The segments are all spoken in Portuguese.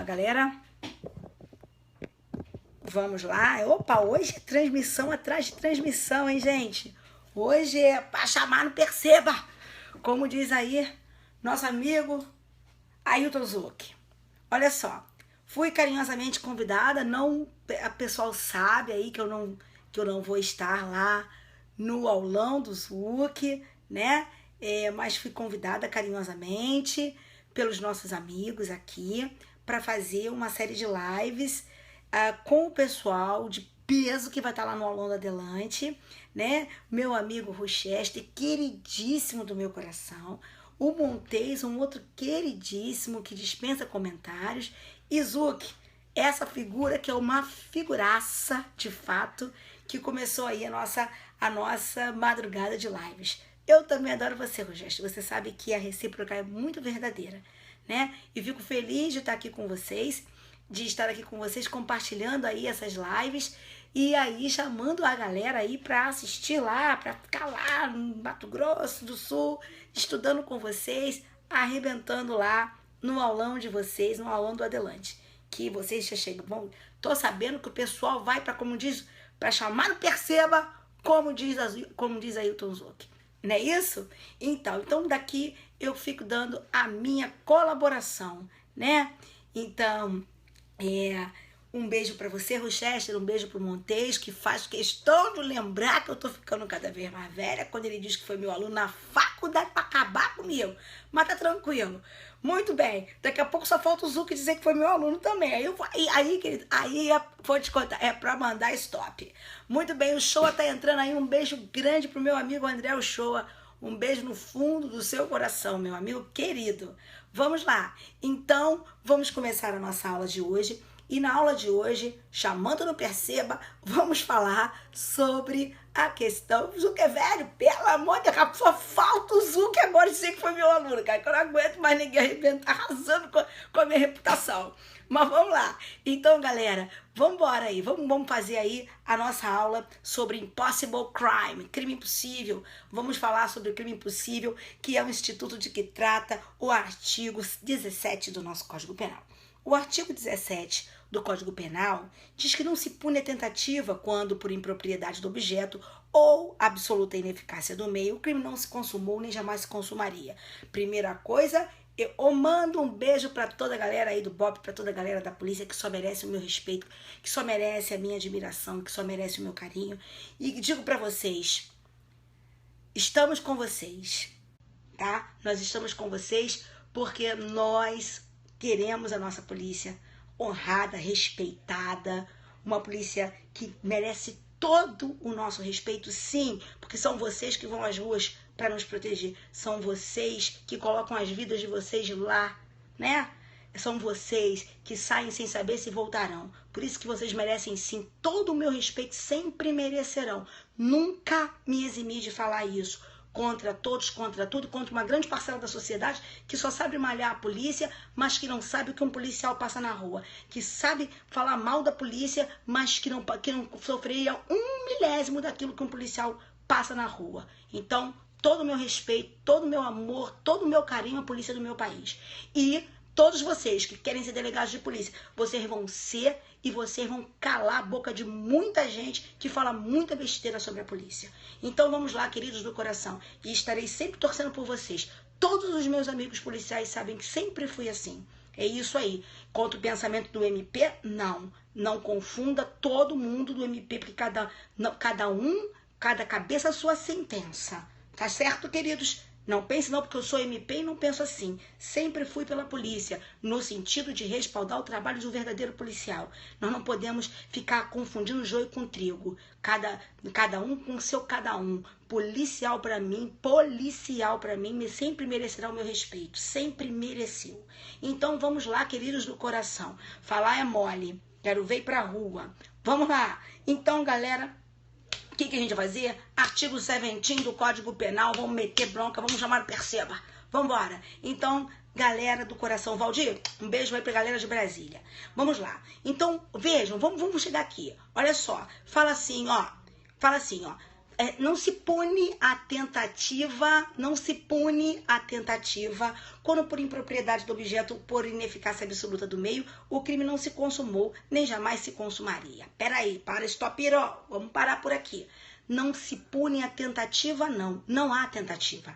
lá, galera. Vamos lá. Opa, hoje é transmissão atrás de transmissão, hein, gente? Hoje é pra chamar, não perceba. Como diz aí nosso amigo Ailton Zucchi. Olha só, fui carinhosamente convidada, não, a pessoal sabe aí que eu não vou estar lá no aulão do Zucchi, né? Mas fui convidada carinhosamente pelos nossos amigos aqui para fazer uma série de lives com o pessoal de peso que vai estar lá no aulão da Adelante, né? Meu amigo Rochester, queridíssimo do meu coração, o Montes, um outro queridíssimo que dispensa comentários, e Zucchi, essa figura que é uma figuraça de fato, que começou aí a nossa madrugada de lives. Eu também adoro você, Rochester, você sabe que a recíproca é muito verdadeira, né? E fico feliz de estar aqui com vocês, compartilhando aí essas lives e aí chamando a galera aí para assistir lá, para ficar lá no Mato Grosso do Sul, estudando com vocês, arrebentando lá no aulão de vocês, no aulão do Adelante. Que vocês já chegam, bom, tô sabendo que o pessoal vai para, como diz, para chamar o perceba, como diz Ailton Zucchi. Não é isso? Então daqui eu fico dando a minha colaboração, né? Então, um beijo para você, Rochester, um beijo pro Montes, que faz questão de lembrar que eu tô ficando cada vez mais velha, quando ele diz que foi meu aluno na faculdade para acabar comigo. Mas tá tranquilo. Muito bem. Daqui a pouco só falta o Zucchi dizer que foi meu aluno também. Aí vou te contar, é para mandar stop. Muito bem, o Shoa tá entrando aí. Um beijo grande pro meu amigo André Shoa. Um beijo no fundo do seu coração, meu amigo querido. Vamos lá. Então, vamos começar a nossa aula de hoje. E na aula de hoje, chamando no perceba, vamos falar sobre a questão... O Zucchi é velho, pelo amor de Deus, só falta o Zucchi agora dizer que foi meu aluno, cara, que eu não aguento mais ninguém arrebentar, arrasando com a minha reputação. Mas vamos lá. Então, galera, vamos embora aí. Vamos fazer aí a nossa aula sobre Impossible Crime, crime impossível. Vamos falar sobre o crime impossível, que é um instituto de que trata o artigo 17 do nosso Código Penal. O artigo 17 do Código Penal diz que não se pune a tentativa quando, por impropriedade do objeto ou absoluta ineficácia do meio, o crime não se consumou nem jamais se consumaria. Primeira coisa, eu mando um beijo para toda a galera aí do BOP, para toda a galera da polícia que só merece o meu respeito, que só merece a minha admiração, que só merece o meu carinho. E digo para vocês, estamos com vocês, tá? Nós estamos com vocês porque nós queremos a nossa polícia honrada, respeitada, uma polícia que merece todo o nosso respeito, sim, porque são vocês que vão às ruas para nos proteger, são vocês que colocam as vidas de vocês lá, né? São vocês que saem sem saber se voltarão. Por isso que vocês merecem, sim, todo o meu respeito, sempre merecerão. Nunca me eximi de falar isso. Contra todos, contra tudo, contra uma grande parcela da sociedade que só sabe malhar a polícia, mas que não sabe o que um policial passa na rua. Que sabe falar mal da polícia, mas que não sofreria 1/1000 daquilo que um policial passa na rua. Então, todo o meu respeito, todo o meu amor, todo o meu carinho à polícia do meu país. E todos vocês que querem ser delegados de polícia, vocês vão ser e vocês vão calar a boca de muita gente que fala muita besteira sobre a polícia. Então vamos lá, queridos do coração, e estarei sempre torcendo por vocês. Todos os meus amigos policiais sabem que sempre fui assim. É isso aí. Contra o pensamento do MP, não confunda todo mundo do MP, porque cada cabeça a sua sentença. Tá certo, queridos? Não pense não, porque eu sou MP e não penso assim. Sempre fui pela polícia, no sentido de respaldar o trabalho de um verdadeiro policial. Nós não podemos ficar confundindo joio com trigo. Cada um com seu cada um. Policial para mim, sempre merecerá o meu respeito. Sempre mereceu. Então vamos lá, queridos do coração. Falar é mole. Quero ver pra rua. Vamos lá. Então, galera, o que a gente vai fazer? Artigo 17 do Código Penal, vamos meter bronca, vamos chamar o perceba. Vamos embora. Então, galera do coração, Valdir, um beijo aí pra galera de Brasília. Vamos lá. Então, vejam, vamos chegar aqui. Olha só, fala assim, ó. não se pune a tentativa, quando por impropriedade do objeto, por ineficácia absoluta do meio, o crime não se consumou, nem jamais se consumaria. Peraí, stop it all. Vamos parar por aqui. Não se pune a tentativa, não há tentativa.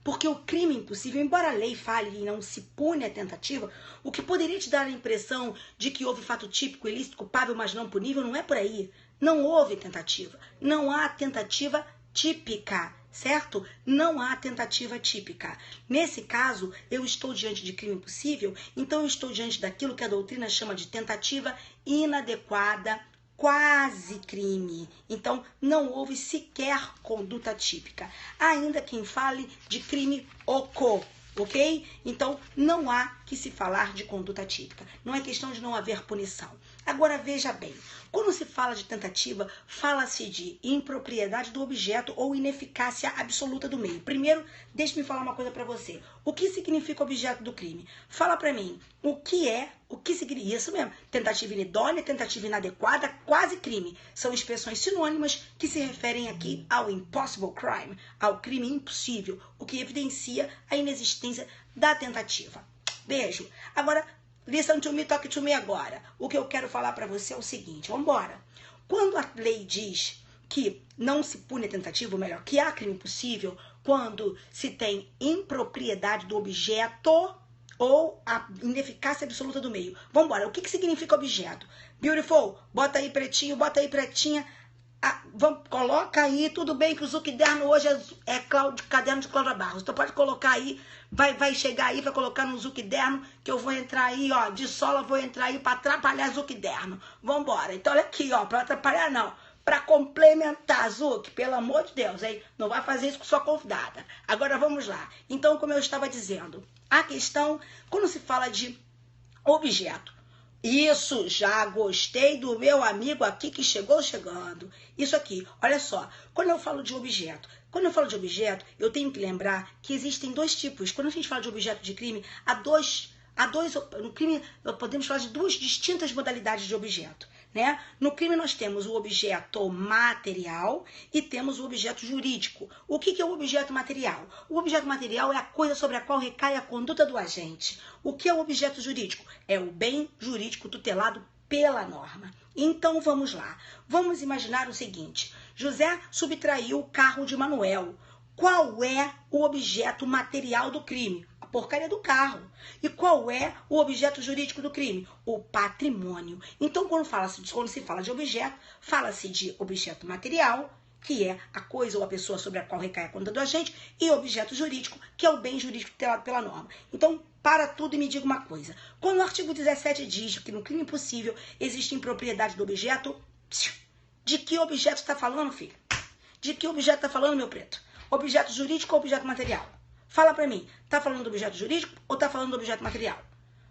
Porque o crime impossível, embora a lei fale e não se pune a tentativa, o que poderia te dar a impressão de que houve fato típico, ilícito, culpável, mas não punível, não é por aí. Não houve tentativa. Não há tentativa típica, certo? Não há tentativa típica. Nesse caso, eu estou diante de crime impossível, então eu estou diante daquilo que a doutrina chama de tentativa inadequada, quase crime. Então, não houve sequer conduta típica. Ainda quem fale de crime oco, ok? Então, não há que se falar de conduta típica. Não é questão de não haver punição. Agora, veja bem. Quando se fala de tentativa, fala-se de impropriedade do objeto ou ineficácia absoluta do meio. Primeiro, deixe-me falar uma coisa para você. O que significa objeto do crime? Fala para mim o que significa isso mesmo. Tentativa inidônea, tentativa inadequada, quase crime. São expressões sinônimas que se referem aqui ao impossible crime, ao crime impossível, o que evidencia a inexistência da tentativa. Beijo. Agora, listen to me, talk to me agora. O que eu quero falar para você é o seguinte, vamos embora. Quando a lei diz que não se pune a tentativa, ou melhor, que há crime possível, quando se tem impropriedade do objeto ou a ineficácia absoluta do meio. Vamos embora. O que significa objeto? Beautiful, bota aí pretinho, bota aí pretinha. Coloca aí, tudo bem que o Zucderno hoje é caderno de Cláudia Barros. Então pode colocar aí, vai chegar aí, vai colocar no Zucderno, que eu vou entrar aí, ó, de sola, vou entrar aí para atrapalhar Zucderno. Vambora. Então olha aqui, ó, para atrapalhar não, para complementar, Zuc, pelo amor de Deus, hein? Não vai fazer isso com sua convidada. Agora vamos lá. Então, como eu estava dizendo, a questão, quando se fala de objeto, isso, já gostei do meu amigo aqui que chegou chegando. Isso aqui, olha só, quando eu falo de objeto, eu tenho que lembrar que existem dois tipos. Quando a gente fala de objeto de crime, no crime podemos falar de duas distintas modalidades de objeto, né? No crime nós temos o objeto material e temos o objeto jurídico. O que é o objeto material? O objeto material é a coisa sobre a qual recai a conduta do agente. O que é o objeto jurídico? É o bem jurídico tutelado pela norma. Então vamos lá. Vamos imaginar o seguinte. José subtraiu o carro de Manuel. Qual é o objeto material do crime? A porcaria do carro. E qual é o objeto jurídico do crime? O patrimônio. Então, quando se fala de objeto, fala-se de objeto material, que é a coisa ou a pessoa sobre a qual recai a conduta do agente, e objeto jurídico, que é o bem jurídico tutelado pela norma. Então, para tudo e me diga uma coisa. Quando o artigo 17 diz que no crime impossível existe impropriedade do objeto, de que objeto está falando, filho? De que objeto está falando, meu preto? Objeto jurídico ou objeto material? Fala pra mim, tá falando do objeto jurídico ou tá falando do objeto material?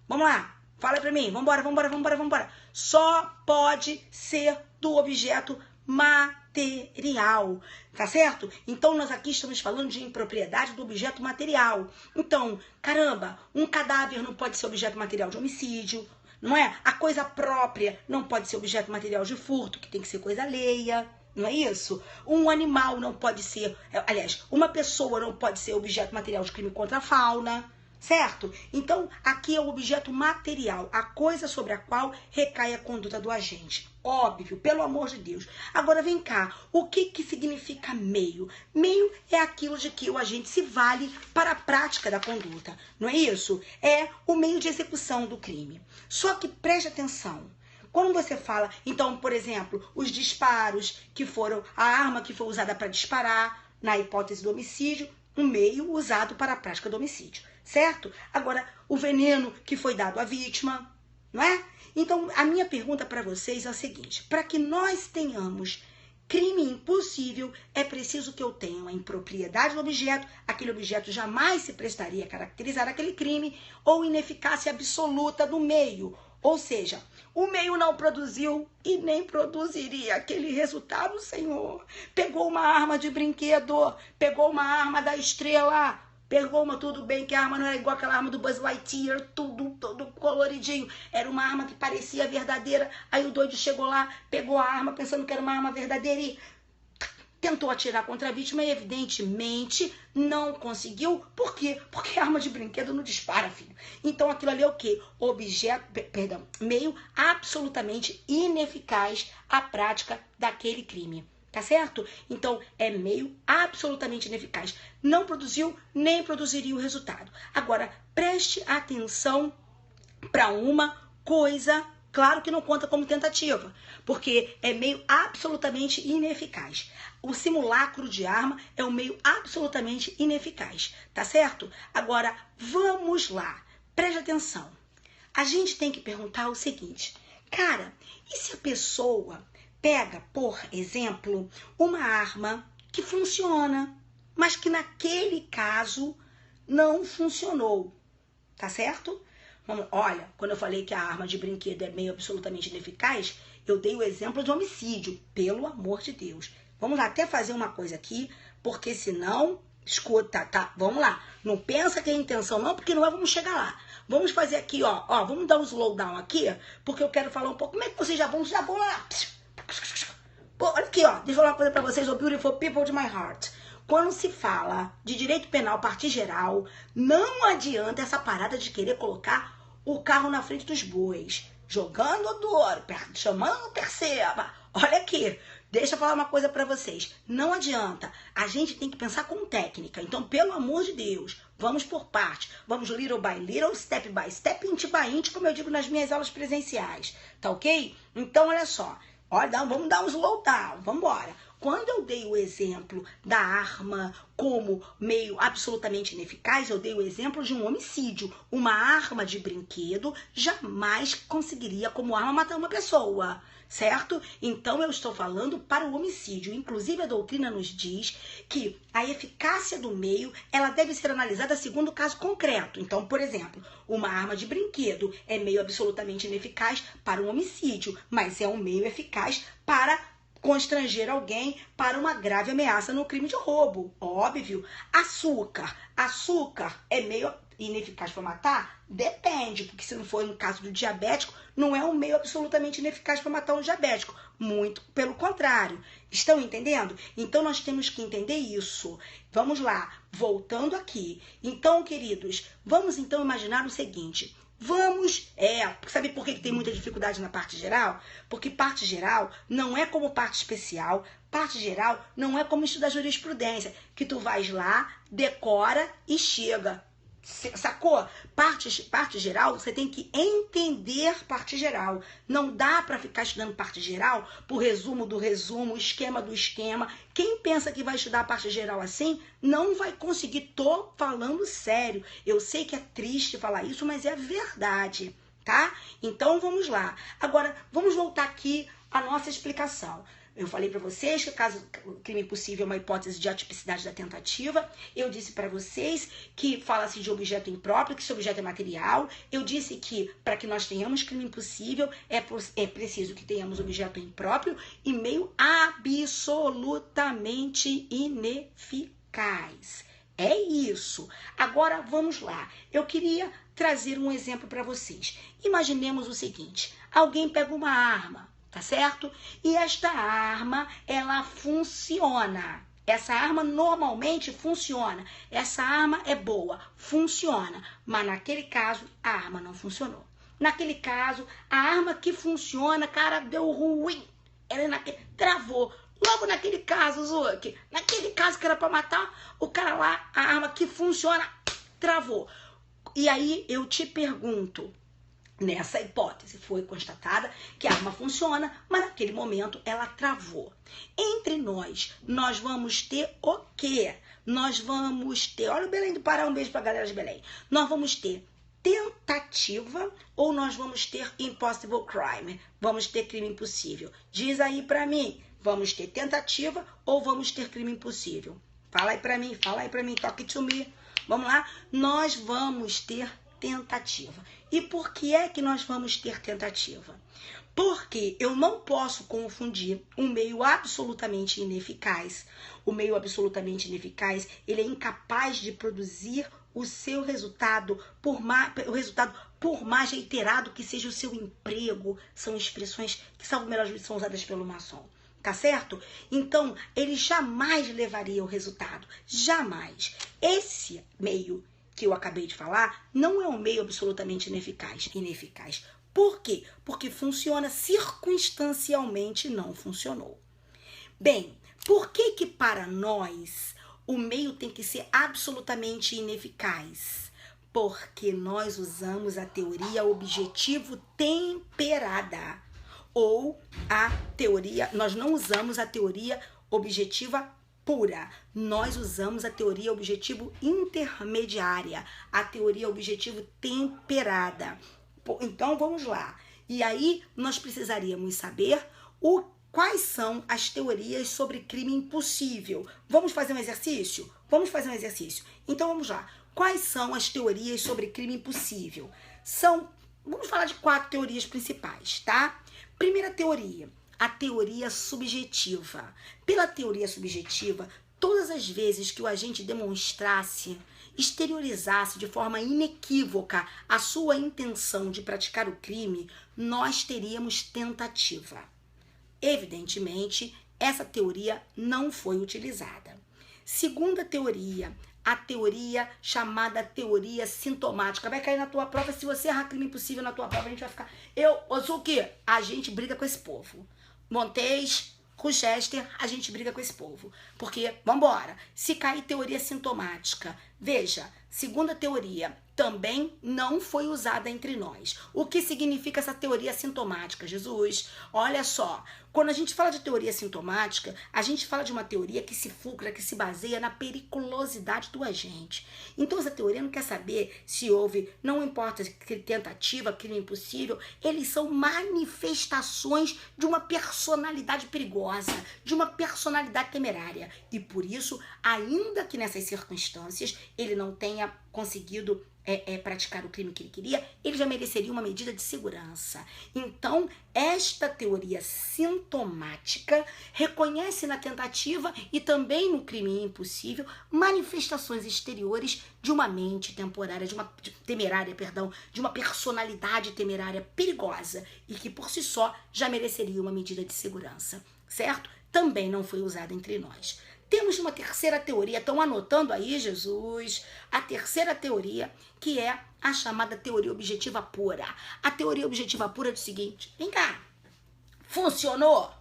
Vamos lá, fala pra mim, vambora. Só pode ser do objeto material, tá certo? Então, nós aqui estamos falando de impropriedade do objeto material. Então, caramba, um cadáver não pode ser objeto material de homicídio, não é? A coisa própria não pode ser objeto material de furto, que tem que ser coisa alheia. Não é isso? Um animal não pode ser, aliás, uma pessoa não pode ser objeto material de crime contra a fauna, certo? Então, aqui é o objeto material, a coisa sobre a qual recai a conduta do agente. Óbvio, pelo amor de Deus. Agora vem cá, o que significa meio? Meio é aquilo de que o agente se vale para a prática da conduta, não é isso? É o meio de execução do crime. Só que preste atenção. Quando você fala, então, por exemplo, os disparos que foram, a arma que foi usada para disparar, na hipótese do homicídio, um meio usado para a prática do homicídio, certo? Agora, o veneno que foi dado à vítima, não é? Então, a minha pergunta para vocês é a seguinte, para que nós tenhamos crime impossível, é preciso que eu tenha uma impropriedade do objeto, aquele objeto jamais se prestaria a caracterizar aquele crime, ou ineficácia absoluta do meio, ou seja, o meio não produziu e nem produziria aquele resultado, Senhor. Pegou uma arma de brinquedo, pegou uma arma da estrela, pegou uma, tudo bem que a arma não era igual aquela arma do Buzz Lightyear, tudo coloridinho. Era uma arma que parecia verdadeira. Aí o doido chegou lá, pegou a arma pensando que era uma arma verdadeira e tentou atirar contra a vítima e evidentemente não conseguiu. Por quê? Porque a arma de brinquedo não dispara, filho. Então aquilo ali é o quê? Meio absolutamente ineficaz à prática daquele crime. Tá certo? Então, é meio absolutamente ineficaz. Não produziu, nem produziria o resultado. Agora, preste atenção para uma coisa, claro que não conta como tentativa, porque é meio absolutamente ineficaz. O simulacro de arma é um meio absolutamente ineficaz, tá certo? Agora, vamos lá. Preste atenção. A gente tem que perguntar o seguinte, cara, e se a pessoa pega, por exemplo, uma arma que funciona, mas que naquele caso não funcionou, tá certo? Olha, quando eu falei que a arma de brinquedo é meio absolutamente ineficaz, eu dei o exemplo de homicídio, pelo amor de Deus. Vamos lá, até fazer uma coisa aqui, porque senão, escuta, tá? Vamos lá, não pensa que é intenção não, porque não vamos chegar lá. Vamos fazer aqui, ó, vamos dar um slowdown aqui, porque eu quero falar um pouco, como é que vocês já vão lá? Pô, olha aqui, ó, deixa eu falar uma coisa pra vocês, oh beautiful people de my heart. Quando se fala de direito penal, parte geral, não adianta essa parada de querer colocar o carro na frente dos bois, jogando o duro, chamando perceba. Olha aqui, deixa eu falar uma coisa pra vocês. Não adianta, a gente tem que pensar com técnica. Então, pelo amor de Deus, vamos por parte. Vamos little by little, step by step, inch by inch, como eu digo nas minhas aulas presenciais. Tá ok? Então, olha só. Olha, vamos dar um slowdown, vamos embora. Quando eu dei o exemplo da arma como meio absolutamente ineficaz, eu dei o exemplo de um homicídio. Uma arma de brinquedo jamais conseguiria como arma matar uma pessoa, certo? Então eu estou falando para o homicídio. Inclusive a doutrina nos diz que a eficácia do meio, ela deve ser analisada segundo o caso concreto. Então, por exemplo, uma arma de brinquedo é meio absolutamente ineficaz para um homicídio, mas é um meio eficaz para constranger alguém para uma grave ameaça no crime de roubo. Óbvio. Açúcar é meio ineficaz para matar? Depende, porque se não for no caso do diabético, não é um meio absolutamente ineficaz para matar um diabético. Muito pelo contrário. Estão entendendo? Então, nós temos que entender isso. Vamos lá, voltando aqui. Então, queridos, vamos então imaginar o seguinte. Sabe por que tem muita dificuldade na parte geral? Porque parte geral não é como parte especial, parte geral não é como estudar jurisprudência, que tu vais lá, decora e chega. Sacou? Parte geral, você tem que entender parte geral. Não dá para ficar estudando parte geral por resumo do resumo, esquema do esquema. Quem pensa que vai estudar a parte geral assim, não vai conseguir. Tô falando sério. Eu sei que é triste falar isso, mas é verdade, tá? Então vamos lá. Agora, vamos voltar aqui à nossa explicação. Eu falei para vocês que o caso crime impossível é uma hipótese de atipicidade da tentativa. Eu disse para vocês que fala-se de objeto impróprio, que esse objeto é material. Eu disse que para que nós tenhamos crime impossível é preciso que tenhamos objeto impróprio e meio absolutamente ineficaz. É isso. Agora vamos lá. Eu queria trazer um exemplo para vocês. Imaginemos o seguinte: alguém pega uma arma, tá certo? E esta arma, ela funciona. Essa arma normalmente funciona. Essa arma é boa, funciona. Mas naquele caso, a arma não funcionou. Naquele caso, a arma que funciona, cara, deu ruim. Ela travou. Logo naquele caso, Zuki, naquele caso que era pra matar, o cara lá, a arma que funciona, travou. E aí eu te pergunto, nessa hipótese, foi constatada que a arma funciona, mas naquele momento ela travou. Entre nós vamos ter o quê? Nós vamos ter, olha o Belém do Pará, um beijo pra galera de Belém. Nós vamos ter tentativa ou nós vamos ter impossible crime? Vamos ter crime impossível. Diz aí pra mim, vamos ter tentativa ou vamos ter crime impossível? Fala aí pra mim, talk to me. Vamos lá? Nós vamos ter tentativa. E por que é que nós vamos ter tentativa? Porque eu não posso confundir um meio absolutamente ineficaz. O meio absolutamente ineficaz, ele é incapaz de produzir o seu resultado, por mais reiterado que seja o seu emprego. São expressões que, salvo melhor juízo, são usadas pelo maçom. Tá certo? Então, ele jamais levaria o resultado. Jamais. Esse meio que eu acabei de falar não é um meio absolutamente ineficaz. Por quê? Porque funciona circunstancialmente, não funcionou. Bem, por que para nós o meio tem que ser absolutamente ineficaz? Porque nós usamos a teoria objetivo temperada. Ou a teoria, nós não usamos a teoria objetiva pura, nós usamos a teoria objetivo intermediária, a teoria objetivo temperada. Então vamos lá. E aí nós precisaríamos saber quais são as teorias sobre crime impossível. Vamos fazer um exercício? Vamos fazer um exercício. Então vamos lá. Quais são as teorias sobre crime impossível? Vamos falar de 4 teorias principais, tá? Primeira teoria, a teoria subjetiva. Pela teoria subjetiva, todas as vezes que o agente demonstrasse, exteriorizasse de forma inequívoca a sua intenção de praticar o crime, nós teríamos tentativa. Evidentemente, essa teoria não foi utilizada. Segunda teoria, a teoria chamada teoria sintomática. Vai cair na tua prova. Se você errar crime impossível na tua prova, a gente vai ficar... Eu sou o quê? A gente briga com esse povo. Montes, Chester, a gente briga com esse povo. Porque, vambora, se cair teoria sintomática, veja, segunda teoria, também não foi usada entre nós. O que significa essa teoria sintomática, Jesus? Olha só, quando a gente fala de teoria sintomática, a gente fala de uma teoria que se fulcra, que se baseia na periculosidade do agente. Então, essa teoria não quer saber se houve, não importa que tentativa, crime impossível, eles são manifestações de uma personalidade perigosa, de uma personalidade temerária. E por isso, ainda que nessas circunstâncias ele não tenha conseguido praticar o crime que ele queria, ele já mereceria uma medida de segurança. Então, esta teoria sintomática reconhece na tentativa e também no crime impossível manifestações exteriores de uma mente temporária, de uma personalidade temerária perigosa e que por si só já mereceria uma medida de segurança, certo? Também não foi usada entre nós. Temos uma terceira teoria, estão anotando aí, Jesus? A terceira teoria, que é a chamada teoria objetiva pura. A teoria objetiva pura é o seguinte, vem cá, funcionou?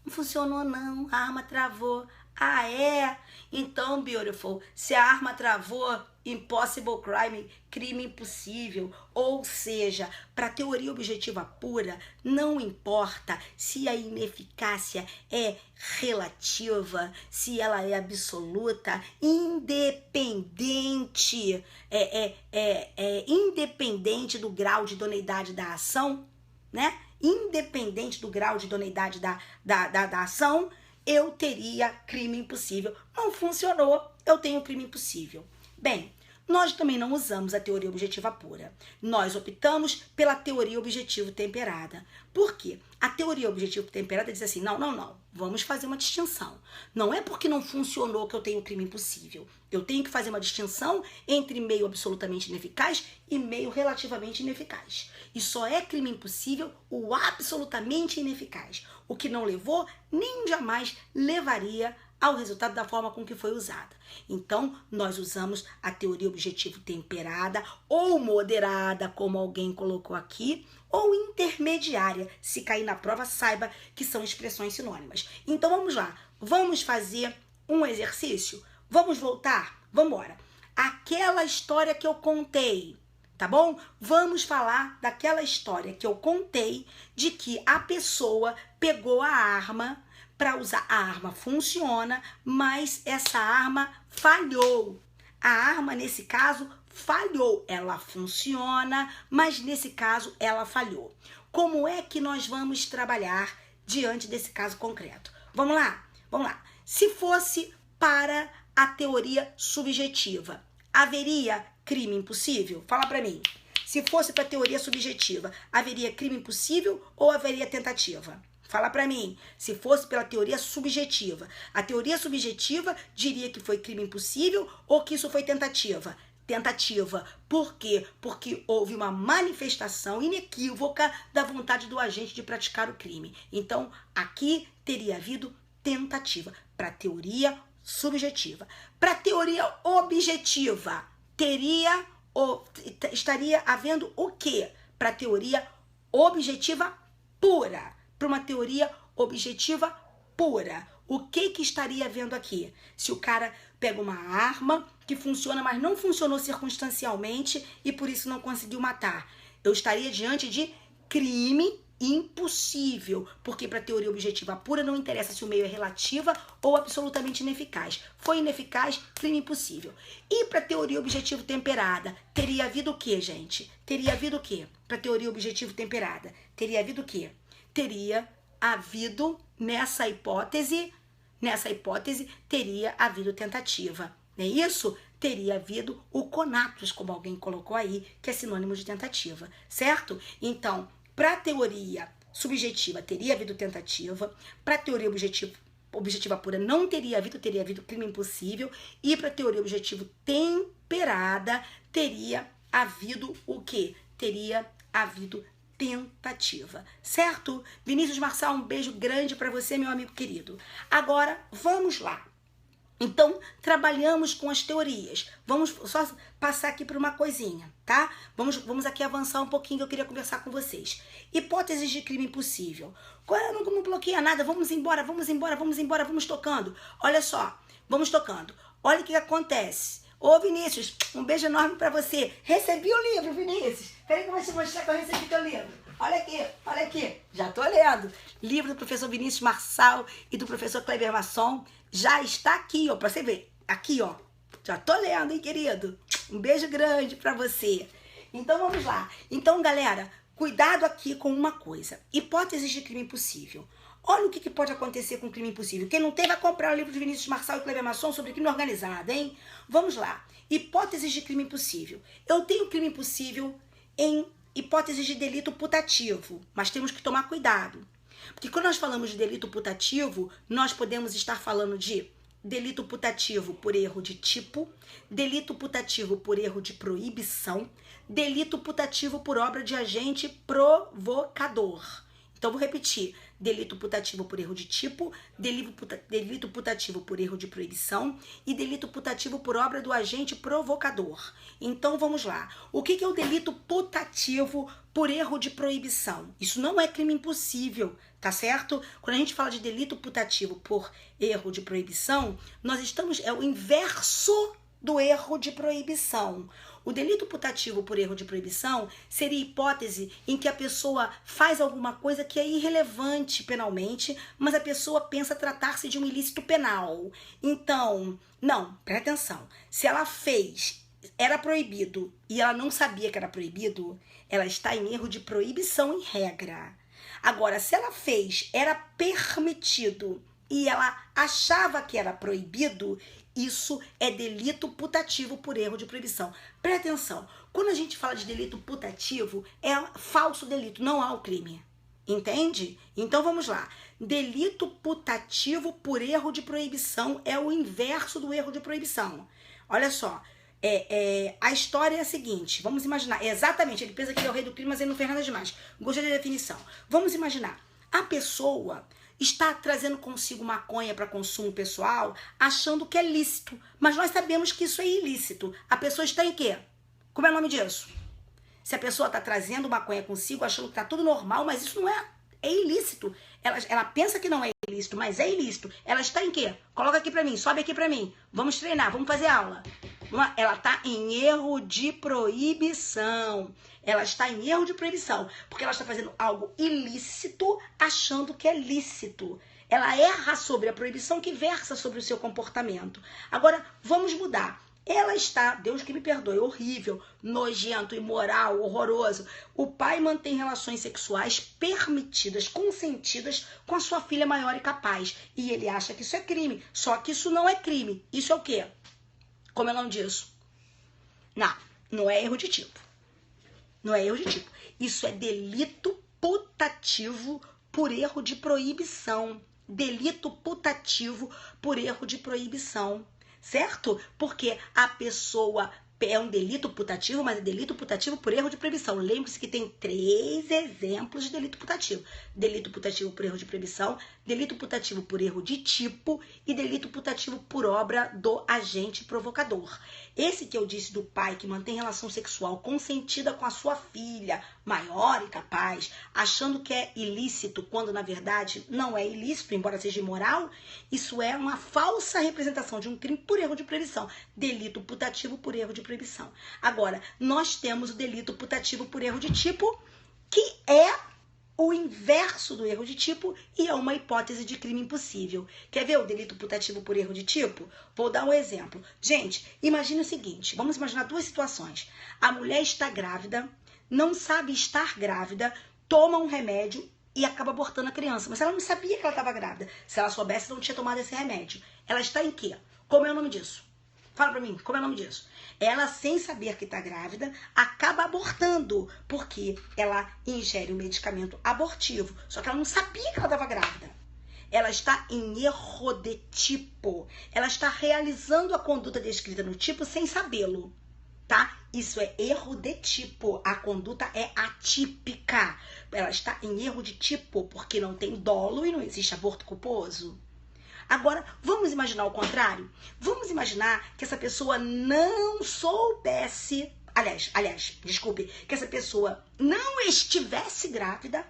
Não funcionou não, a arma travou. Ah, é? Então, beautiful, se a arma travou, impossible crime, crime impossível. Ou seja, para a teoria objetiva pura, não importa se a ineficácia é relativa, se ela é absoluta, independente, independente do grau de idoneidade da ação, né? Independente do grau de idoneidade da ação, eu teria crime impossível. Não funcionou, eu tenho crime impossível. Bem, nós também não usamos a teoria objetiva pura. Nós optamos pela teoria objetivo temperada. Por quê? A teoria objetivo temperada diz assim, não, vamos fazer uma distinção. Não é porque não funcionou que eu tenho crime impossível. Eu tenho que fazer uma distinção entre meio absolutamente ineficaz e meio relativamente ineficaz. E só é crime impossível o absolutamente ineficaz. O que não levou, nem jamais levaria ao resultado da forma com que foi usada. Então, nós usamos a teoria objetivo temperada ou moderada, como alguém colocou aqui, ou intermediária. Se cair na prova, saiba que são expressões sinônimas. Então, vamos lá. Vamos fazer um exercício? Vamos voltar? Vamos embora. Aquela história que eu contei, tá bom? Vamos falar daquela história que eu contei de que a pessoa pegou a arma para usar. A arma funciona, mas essa arma falhou. A arma, nesse caso, falhou. Ela funciona, mas nesse caso ela falhou. Como é que nós vamos trabalhar diante desse caso concreto? Vamos lá? Vamos lá. Se fosse para a teoria subjetiva, haveria crime impossível? Fala para mim. Se fosse para a teoria subjetiva, haveria crime impossível ou haveria tentativa? Fala para mim, se fosse pela teoria subjetiva. A teoria subjetiva diria que foi crime impossível ou que isso foi tentativa? tentativa. Por quê? Porque houve uma manifestação inequívoca da vontade do agente de praticar o crime. Então, aqui teria havido tentativa. Para a teoria subjetiva. Para a teoria objetiva, estaria havendo o quê? Para a teoria objetiva pura. Para uma teoria objetiva pura. O que estaria havendo aqui? Se o cara pega uma arma que funciona, mas não funcionou circunstancialmente e por isso não conseguiu matar. Eu estaria diante de crime impossível, porque para a teoria objetiva pura não interessa se o meio é relativa ou absolutamente ineficaz. Foi ineficaz, crime impossível. E para a teoria objetivo temperada, teria havido o quê, gente? Teria havido o quê? Para a teoria objetivo temperada, teria havido o quê? Teria havido, nessa hipótese, teria havido tentativa. Não é isso? Teria havido o conatus, como alguém colocou aí, que é sinônimo de tentativa, certo? Então, para a teoria subjetiva teria havido tentativa, para a teoria objetiva pura não teria havido crime impossível, e para a teoria objetiva temperada teria havido o quê? Teria havido tentativa, certo? Vinícius Marçal, um beijo grande para você, meu amigo querido. Agora, vamos lá. Então, trabalhamos com as teorias. Vamos só passar aqui por uma coisinha, tá? Vamos aqui avançar um pouquinho, que eu queria conversar com vocês. Hipóteses de crime impossível. Não bloqueia nada, vamos embora, vamos tocando. Olha só, vamos tocando. Olha o que acontece. Ô, Vinícius, um beijo enorme pra você. Recebi o livro, Vinícius. Peraí que eu vou te mostrar que eu recebi teu livro. Olha aqui. Já tô lendo. Livro do professor Vinícius Marçal e do professor Kleber Masson. Já está aqui, ó, pra você ver. Aqui, ó. Já tô lendo, hein, querido? Um beijo grande pra você. Então, vamos lá. Então, galera, cuidado aqui com uma coisa. Hipóteses de crime impossível. Olha o que pode acontecer com crime impossível. Quem não tem vai comprar o livro de Vinícius Marçal e Kleber Masson sobre crime organizado, hein? Vamos lá. Hipóteses de crime impossível. Eu tenho crime impossível em hipóteses de delito putativo, mas temos que tomar cuidado. Porque quando nós falamos de delito putativo, nós podemos estar falando de delito putativo por erro de tipo, delito putativo por erro de proibição, delito putativo por obra de agente provocador. Então, vou repetir. Delito putativo por erro de tipo, delito putativo por erro de proibição e delito putativo por obra do agente provocador. Então, vamos lá. O que é o delito putativo por erro de proibição? Isso não é crime impossível, tá certo? Quando a gente fala de delito putativo por erro de proibição, é o inverso do erro de proibição. O delito putativo por erro de proibição seria a hipótese em que a pessoa faz alguma coisa que é irrelevante penalmente, mas a pessoa pensa tratar-se de um ilícito penal. Então, não, presta atenção. Se ela fez, era proibido, e ela não sabia que era proibido, ela está em erro de proibição em regra. Agora, se ela fez, era permitido, e ela achava que era proibido, isso é delito putativo por erro de proibição. Presta atenção, quando a gente fala de delito putativo, é falso delito, não há o crime. Entende? Então vamos lá. Delito putativo por erro de proibição é o inverso do erro de proibição. Olha só, a história é a seguinte, vamos imaginar, exatamente, ele pensa que ele é o rei do crime, mas ele não fez nada demais. Gostei da definição. Vamos imaginar, a pessoa está trazendo consigo maconha para consumo pessoal, achando que é lícito. Mas nós sabemos que isso é ilícito. A pessoa está em quê? Como é o nome disso? Se a pessoa está trazendo maconha consigo, achando que está tudo normal, mas isso não é. É ilícito. Ela pensa que não é ilícito, mas é ilícito. Ela está em quê? Coloca aqui para mim, sobe aqui para mim. Vamos treinar, vamos fazer aula. Ela está em erro de proibição. Ela está em erro de proibição, porque ela está fazendo algo ilícito, achando que é lícito. Ela erra sobre a proibição que versa sobre o seu comportamento. Agora, vamos mudar. Ela está, Deus que me perdoe, horrível, nojento, imoral, horroroso. O pai mantém relações sexuais permitidas, consentidas com a sua filha maior e capaz. E ele acha que isso é crime. Só que isso não é crime. Isso é o quê? Como é o nome disso? Não é erro de tipo. Não é erro de tipo. Isso é delito putativo por erro de proibição. Delito putativo por erro de proibição. Certo? Porque a pessoa é um delito putativo, mas é delito putativo por erro de proibição. Lembre-se que tem 3 exemplos de delito putativo. Delito putativo por erro de proibição, delito putativo por erro de tipo e delito putativo por obra do agente provocador. Esse que eu disse do pai que mantém relação sexual consentida com a sua filha, maior e capaz, achando que é ilícito, quando na verdade não é ilícito, embora seja imoral, isso é uma falsa representação de um crime por erro de proibição. Delito putativo por erro de proibição. Agora, nós temos o delito putativo por erro de tipo, que é o inverso do erro de tipo e é uma hipótese de crime impossível. Quer ver o delito putativo por erro de tipo? Vou dar um exemplo. Gente, imagine o seguinte, vamos imaginar 2 situações. A mulher está grávida, não sabe estar grávida, toma um remédio e acaba abortando a criança. Mas ela não sabia que ela estava grávida. Se ela soubesse, não tinha tomado esse remédio. Ela está em quê? Como é o nome disso? Fala pra mim, como é o nome disso? Ela, sem saber que está grávida, acaba abortando, porque ela ingere um medicamento abortivo. Só que ela não sabia que ela estava grávida. Ela está em erro de tipo. Ela está realizando a conduta descrita no tipo sem sabê-lo, tá? Isso é erro de tipo. A conduta é atípica. Ela está em erro de tipo, porque não tem dolo e não existe aborto culposo. Agora, vamos imaginar o contrário? Vamos imaginar que essa pessoa não soubesse, desculpe, que essa pessoa não estivesse grávida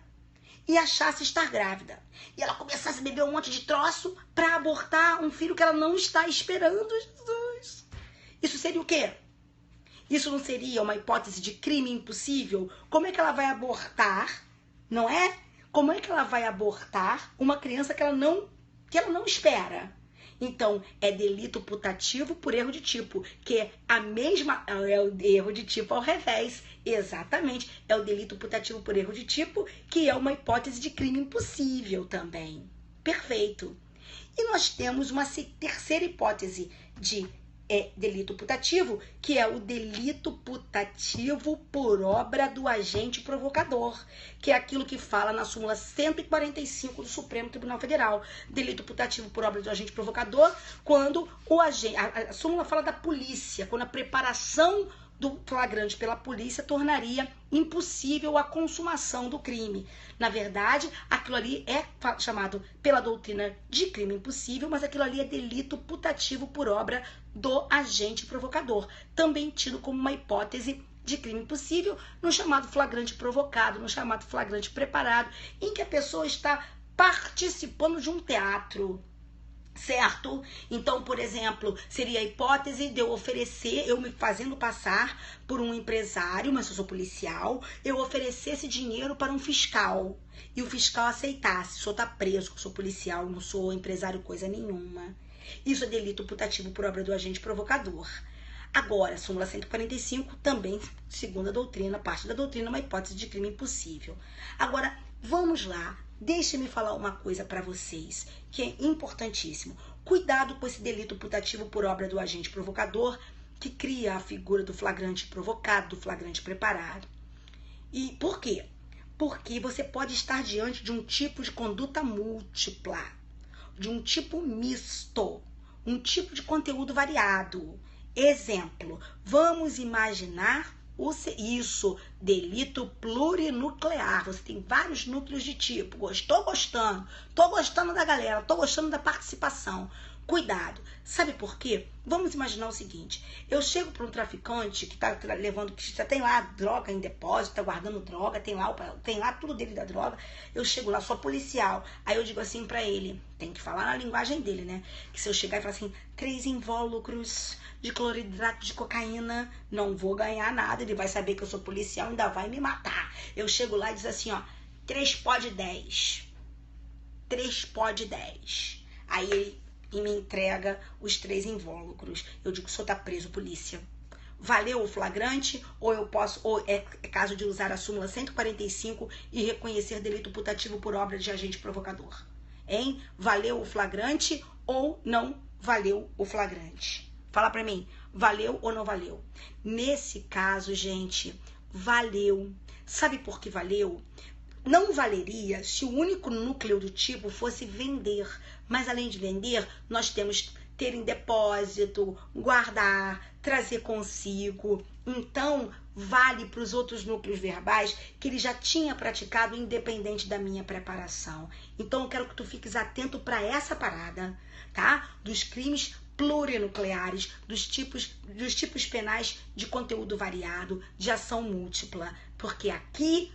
e achasse estar grávida. E ela começasse a beber um monte de troço para abortar um filho que ela não está esperando, Jesus. Isso seria o quê? Isso não seria uma hipótese de crime impossível? Como é que ela vai abortar, não é? Como é que ela vai abortar uma criança que ela não espera? Então, é delito putativo por erro de tipo, que é a mesma, é o erro de tipo ao revés. Exatamente, é o delito putativo por erro de tipo, que é uma hipótese de crime impossível também. Perfeito. E nós temos uma terceira hipótese de delito putativo, que é o delito putativo por obra do agente provocador, que é aquilo que fala na súmula 145 do Supremo Tribunal Federal. Delito putativo por obra do agente provocador, quando o agente, a súmula fala da polícia, quando a preparação do flagrante pela polícia tornaria impossível a consumação do crime. Na verdade, aquilo ali é chamado pela doutrina de crime impossível, mas aquilo ali é delito putativo por obra do agente provocador, também tido como uma hipótese de crime impossível no chamado flagrante provocado, no chamado flagrante preparado, em que a pessoa está participando de um teatro. Certo? Então, por exemplo, seria a hipótese de eu oferecer, eu me fazendo passar por um empresário, mas eu sou policial, eu oferecesse dinheiro para um fiscal e o fiscal aceitasse. O senhor tá preso, eu sou policial, não sou empresário coisa nenhuma. Isso é delito putativo por obra do agente provocador. Agora, súmula 145, também, segundo a doutrina, parte da doutrina, uma hipótese de crime impossível. Agora, vamos lá. Deixe-me falar uma coisa para vocês, que é importantíssimo. Cuidado com esse delito putativo por obra do agente provocador, que cria a figura do flagrante provocado, do flagrante preparado. E por quê? Porque você pode estar diante de um tipo de conduta múltipla, de um tipo misto, um tipo de conteúdo variado. Exemplo, vamos imaginar isso, delito plurinuclear. Você tem vários núcleos de tipo. Tô gostando da galera, tô gostando da participação. Cuidado. Sabe por quê? Vamos imaginar o seguinte. Eu chego para um traficante que tá levando, que já tem lá droga em depósito, tá guardando droga, tem lá tudo dele da droga. Eu chego lá, sou policial. Aí eu digo assim para ele, tem que falar na linguagem dele, né? Que se eu chegar e falar assim, 3 invólucros de cloridrato de cocaína, não vou ganhar nada. Ele vai saber que eu sou policial e ainda vai me matar. Eu chego lá e diz assim, ó, 3 pó de 10. 3 pó de 10. Aí ele me entrega os 3 invólucros. Eu digo, o senhor tá preso, polícia. Valeu o flagrante? Ou eu posso, ou é caso de usar a súmula 145 e reconhecer delito putativo por obra de agente provocador? Hein? Valeu o flagrante ou não valeu o flagrante? Fala pra mim, valeu ou não valeu? Nesse caso, gente, valeu. Sabe por que valeu? Não valeria se o único núcleo do tipo fosse vender. Mas além de vender, nós temos ter em depósito, guardar, trazer consigo. Então, vale para os outros núcleos verbais que ele já tinha praticado independente da minha preparação. Então, eu quero que tu fiques atento para essa parada, tá? Dos crimes plurinucleares, dos tipos penais de conteúdo variado, de ação múltipla, porque aqui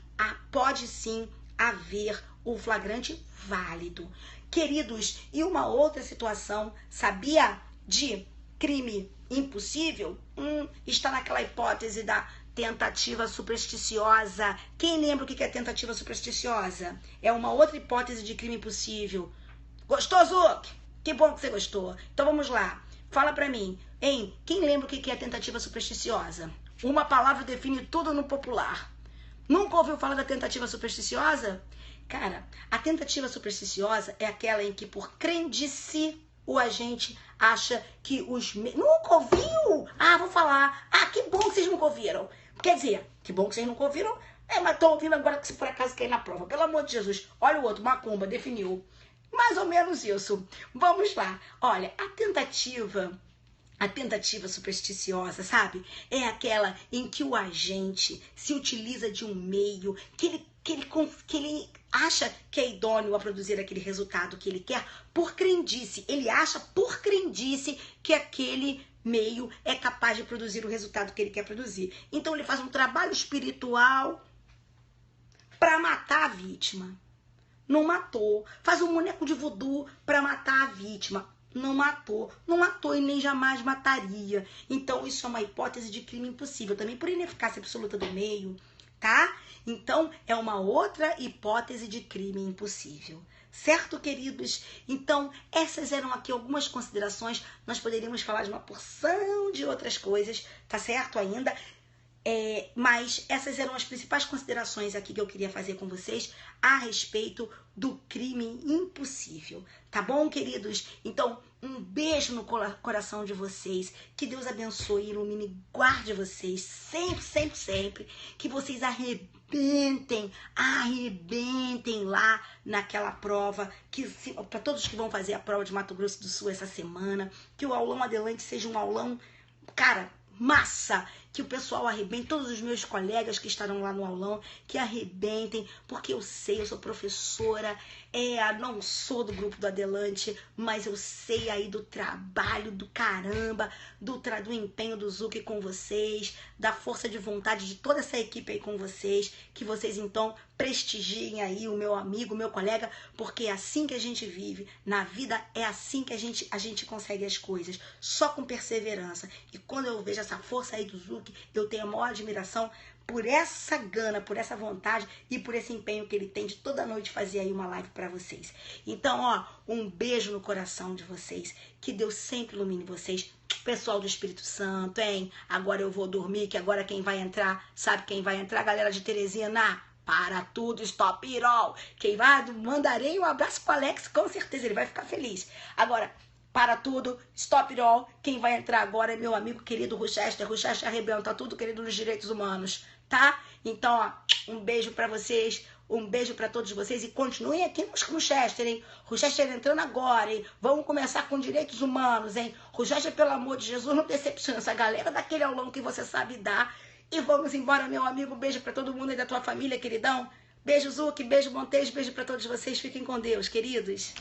pode sim haver o flagrante válido. Queridos, e uma outra situação, sabia de crime impossível? Está naquela hipótese da tentativa supersticiosa. Quem lembra o que é tentativa supersticiosa? É uma outra hipótese de crime impossível. Gostou, Zuc? Que bom que você gostou. Então vamos lá. Fala pra mim, hein? Quem lembra o que é tentativa supersticiosa? Uma palavra define tudo no popular. Nunca ouviu falar da tentativa supersticiosa? Cara, a tentativa supersticiosa é aquela em que, por crendice, o agente acha que os... Nunca ouviu? Vou falar. Que bom que vocês nunca ouviram. Quer dizer, que bom que vocês nunca ouviram. Mas tô ouvindo agora que se por acaso cair na prova. Pelo amor de Jesus. Olha o outro, macumba, definiu. Mais ou menos isso. Vamos lá. Olha, a tentativa supersticiosa, sabe? É aquela em que o agente se utiliza de um meio que ele acha que é idôneo a produzir aquele resultado que ele quer por crendice. Ele acha por crendice que aquele meio é capaz de produzir o resultado que ele quer produzir. Então ele faz um trabalho espiritual para matar a vítima. Não matou. Faz um boneco de voodoo para matar a vítima. Não matou. Não matou e nem jamais mataria. Então, isso é uma hipótese de crime impossível. Também por ineficácia absoluta do meio, tá? Então, é uma outra hipótese de crime impossível. Certo, queridos? Então, essas eram aqui algumas considerações. Nós poderíamos falar de uma porção de outras coisas, tá certo ainda? Mas essas eram as principais considerações aqui que eu queria fazer com vocês a respeito do crime impossível, tá bom, queridos? Então, um beijo no coração de vocês, que Deus abençoe, ilumine e guarde vocês sempre, sempre, sempre, que vocês arrebentem lá naquela prova, para todos que vão fazer a prova de Mato Grosso do Sul essa semana, que o aulão Adelante seja um aulão, cara, massa, que o pessoal arrebente, todos os meus colegas que estarão lá no aulão, que arrebentem, porque eu sei, eu sou professora, não sou do grupo do Adelante, mas eu sei aí do trabalho do caramba, do empenho do Zuc com vocês, da força de vontade de toda essa equipe aí com vocês, que vocês então prestigiem aí o meu amigo, o meu colega, porque é assim que a gente vive, na vida é assim que a gente consegue as coisas, só com perseverança. E quando eu vejo essa força aí do Zuc, eu tenho a maior admiração por essa gana, por essa vontade e por esse empenho que ele tem de toda noite fazer aí uma live para vocês. Então, um beijo no coração de vocês, que Deus sempre ilumine vocês. Pessoal do Espírito Santo, hein? Agora eu vou dormir, que agora quem vai entrar, sabe quem vai entrar? Galera de Teresina, para tudo, stop it all. Quem vai, mandarei um abraço pro Alex, com certeza ele vai ficar feliz. Agora, para tudo, stop it all. Quem vai entrar agora é meu amigo querido Rochester. Rochester arrebenta tudo, querido, nos direitos humanos, tá? Então, um beijo pra vocês, um beijo pra todos vocês e continuem aqui no Rochester, hein? Rochester entrando agora, hein? Vamos começar com direitos humanos, hein? Rochester, pelo amor de Jesus, não decepciona essa galera daquele aulão que você sabe dar. E vamos embora, meu amigo. Beijo pra todo mundo aí da tua família, queridão. Beijo, Zuc, beijo, Montes, beijo pra todos vocês. Fiquem com Deus, queridos.